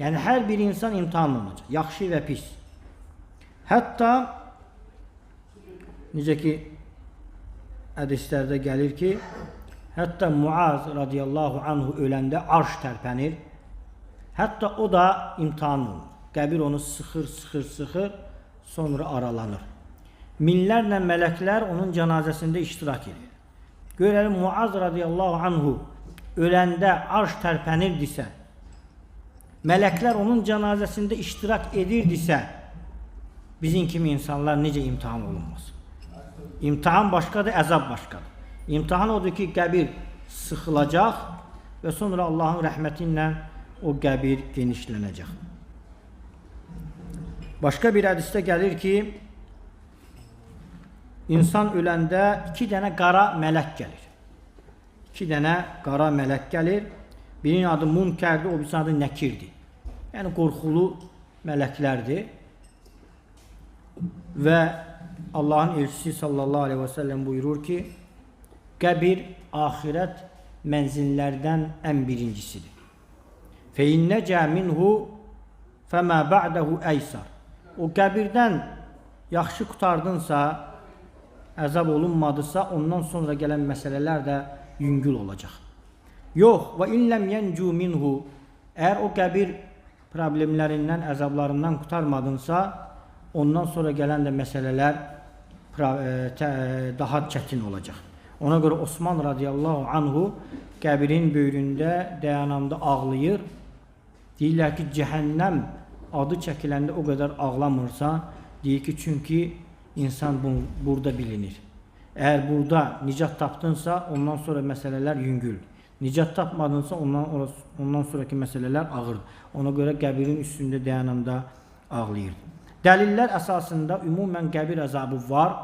Yəni hər bir insan imtahan olunacaq, yaxşı və pis. Hətta necə ki hədislərdə gəlir ki, hətta Muaz radiyallahu anhu öləndə arş tərpənir. Hətta o da imtahan olunur. Qəbir onu sıxır, sonra aralanır. Minlərlə mələklər onun cənazəsində iştirak edir. Görəlim, Muaz radiyallahu anhu öləndə arş tərpənirdisə, mələklər onun cənazəsində iştirak edirdisə, bizim kimi insanlar necə imtahan olunmaz? İmtahan başqadır, əzab başqadır. İmtahan odur ki, qəbir sıxılacaq və sonra Allahın rəhməti ilə o qəbir genişlənəcək. Başqa bir hədisdə gəlir ki, insan öləndə 2 dənə qara mələk gəlir. 2 dənə qara mələk gəlir. Birinin adı Munkərdir, o birinin adı Nəkirdir. Yəni qorxulu mələklərdir. Və Allahın elçisi sallallahu aleyhi və səlləm buyurur ki, qəbir axirət mənzillərdən ən birincisidir. Fəinnəcə minhu fəmə ba'dəhu əysar. O qəbirdən yaxşı qutardınsa, əzab olunmadısa, ondan sonra gələn məsələlər də yüngül olacaq. Yox, və illəm yəncu minhu, əgər o qəbir problemlərindən, əzablarından qurtarmadınsa, ondan sonra gələn də məsələlər daha çətin olacaq. Ona görə Osman radiyallahu anhu qəbirin böyründə dayananda ağlayır. Deyirlər ki, cəhənnəm adı çəkiləndə o qədər ağlamırsa, deyir ki, çünki insan burada bilinir. Əgər burada nicat tapdınsa, ondan sonra məsələlər yüngül. Nicat tapmadınsa, ondan sonraki məsələlər ağır. Ona görə qəbirin üstündə dayananda ağlayır. Dəlillər əsasında ümumən qəbir əzabı var.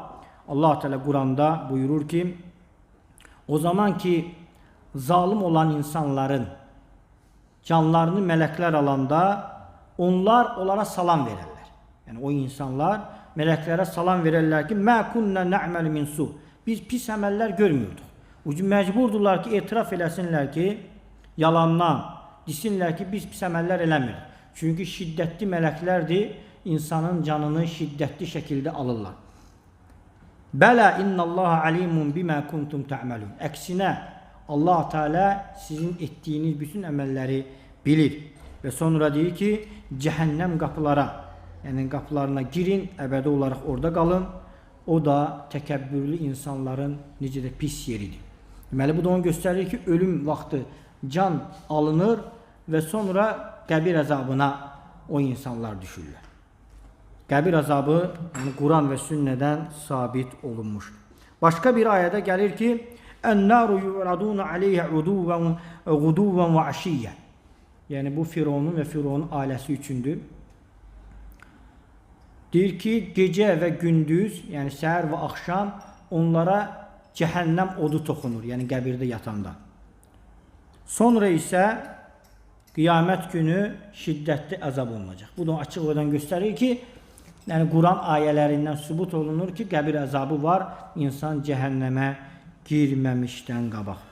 Allah Teala Quranda buyurur ki, o zaman ki, zalim olan insanların canlarını mələklər alanda, onlar onlara salam verərlər. Yəni o insanlar mələklərə salam verərlər ki, mə kunnə nə'məl min su. Biz pis əməllər görmürdük. Məcburdurlar ki, etiraf eləsinlər ki, yalandan, desinlər ki, biz pis əməllər eləmirik. Çünki şiddətli mələklərdir, insanın canını şiddətli şəkildə alırlar. Bələ innallaha alimun bimə kuntum tə'məlun. Əksinə, Allah Teala sizin etdiyiniz bütün əməlləri bilir. Və sonra deyir ki, cəhənnəm qapılara, yəni qapılarına girin, əbədi olaraq orada qalın. O da təkəbbürlü insanların necə də pis yeridir. Deməli, bu da onu göstərir ki, ölüm vaxtı can alınır və sonra qəbir əzabına o insanlar düşürlər. Qəbir əzabı yəni Quran və sünnədən sabit olunmuşdur. Başqa bir ayədə gəlir ki, "Ən-naru yuradun aleyhi guduvan və aşiyyə." Yəni bu Fironun və Fironun ailəsi üçündür. Deyir ki, gecə və gündüz, yəni səhər və axşam onlara cəhənnəm odu toxunur, yəni qəbirdə yatanda. Sonra isə qiyamət günü şiddətli əzab olunacaq. Bu da açıq odan göstərir ki, yəni Quran ayələrindən sübut olunur ki, qəbir əzabı var, insan cəhənnəmə girməmişdən qabaq.